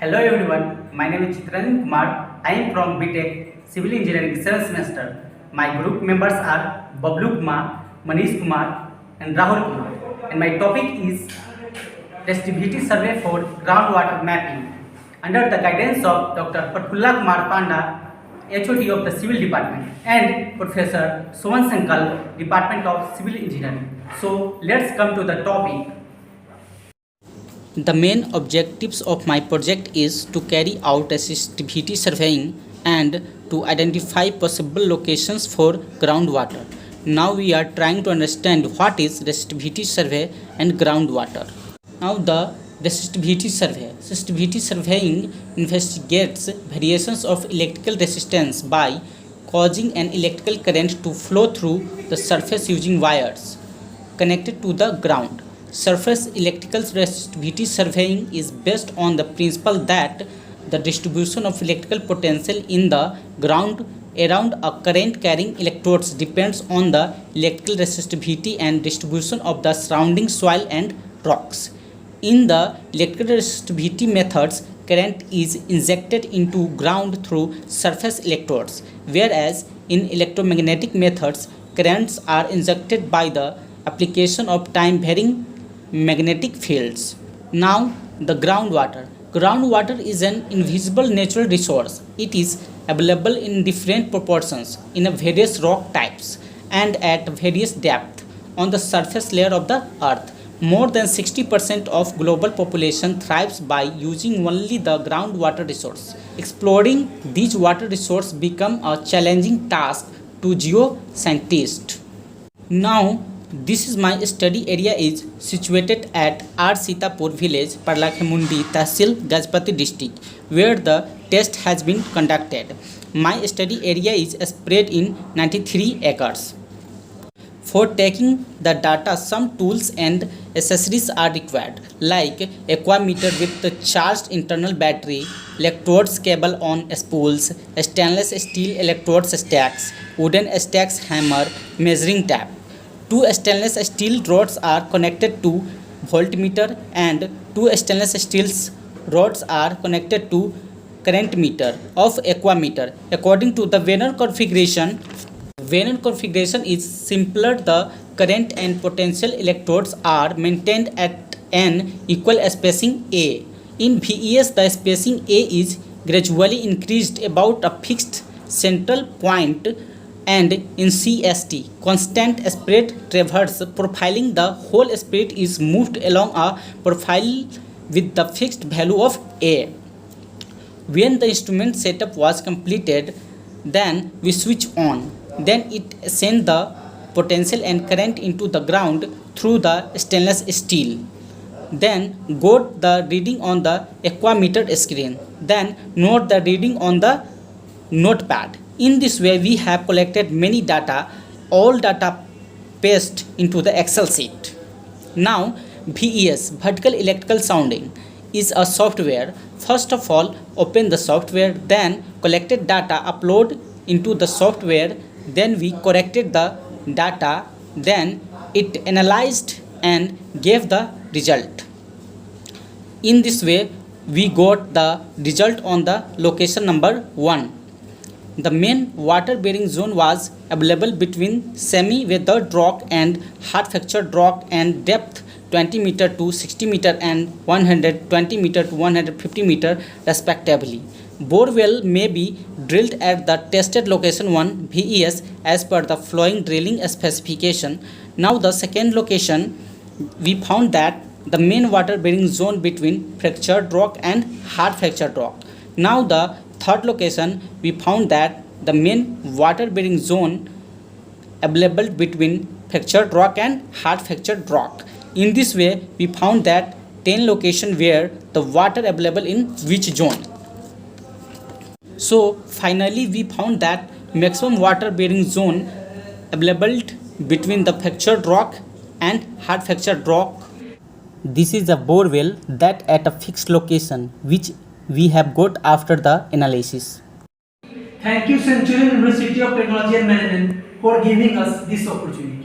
Hello everyone, my name is Chitranjan Kumar. I am from BTech Civil Engineering 7th semester. My group members are Bablu Kumar, Manish Kumar and Rahul Kumar. And my topic is Resistivity Survey for Groundwater Mapping under the guidance of Dr. Patfulla Kumar Panda, HOD of the Civil Department and Professor Sohan Sankal, Department of Civil Engineering. So let's come to the topic. The main objectives of my project is to carry out resistivity surveying and to identify possible locations for groundwater. Now we are trying to understand what is resistivity survey and groundwater. Now the resistivity survey. Resistivity surveying investigates variations of electrical resistance by causing an electrical current to flow through the surface using wires connected to the ground. Surface electrical resistivity surveying is based on the principle that the distribution of electrical potential in the ground around a current carrying electrodes depends on the electrical resistivity and distribution of the surrounding soil and rocks. In the electrical resistivity methods, current is injected into ground through surface electrodes, whereas in electromagnetic methods, currents are injected by the application of time-varying magnetic fields. Now the groundwater. Groundwater is an invisible natural resource. It is available in different proportions in various rock types and at various depth on the surface layer of the earth. More than 60% of global population thrives by using only the groundwater resource. Exploring these water resources become a challenging task to geoscientists. Now this is my study area is situated at R. Sitapur village, Parlakhemundi, Tahsil, Gajpati district, where the test has been conducted. My study area is spread in 93 acres. For taking the data, some tools and accessories are required, like aquameter with the charged internal battery, electrodes cable on spools, stainless steel electrodes stacks, wooden stacks hammer, measuring tape. Two stainless steel rods are connected to voltmeter and two stainless steel rods are connected to current meter of aquameter. According to the Venn configuration is simpler. The current and potential electrodes are maintained at an equal spacing A. In VES, the spacing A is gradually increased about a fixed central point, and in CST, constant spread traverse profiling, the whole spread is moved along a profile with the fixed value of A. When the instrument setup was completed, then we switch on. Then it sends the potential and current into the ground through the stainless steel. Then got the reading on the aquameter screen. Then note the reading on the notepad. In this way, we have collected many data, all data pasted into the Excel sheet. Now, VES, Vertical Electrical Sounding, is a software. First of all, open the software, then collected data, upload into the software, then we corrected the data, then it analyzed and gave the result. In this way, we got the result on the location number 1. The main water bearing zone was available between semi-weathered rock and hard fractured rock and depth 20 meter to 60 meter and 120 meter to 150 meter respectively. Bore well may be drilled at the tested location 1 VES as per the flowing drilling specification. Now the second location, we found that the main water bearing zone between fractured rock and hard fractured rock. Now the third location, we found that the main water bearing zone available between fractured rock and hard fractured rock. In this way, we found that 10 locations where the water available in which zone. So finally, we found that maximum water bearing zone available between the fractured rock and hard fractured rock. This is a bore well that at a fixed location which we have got after the analysis. Thank you Centurion University of Technology and Management for giving us this opportunity.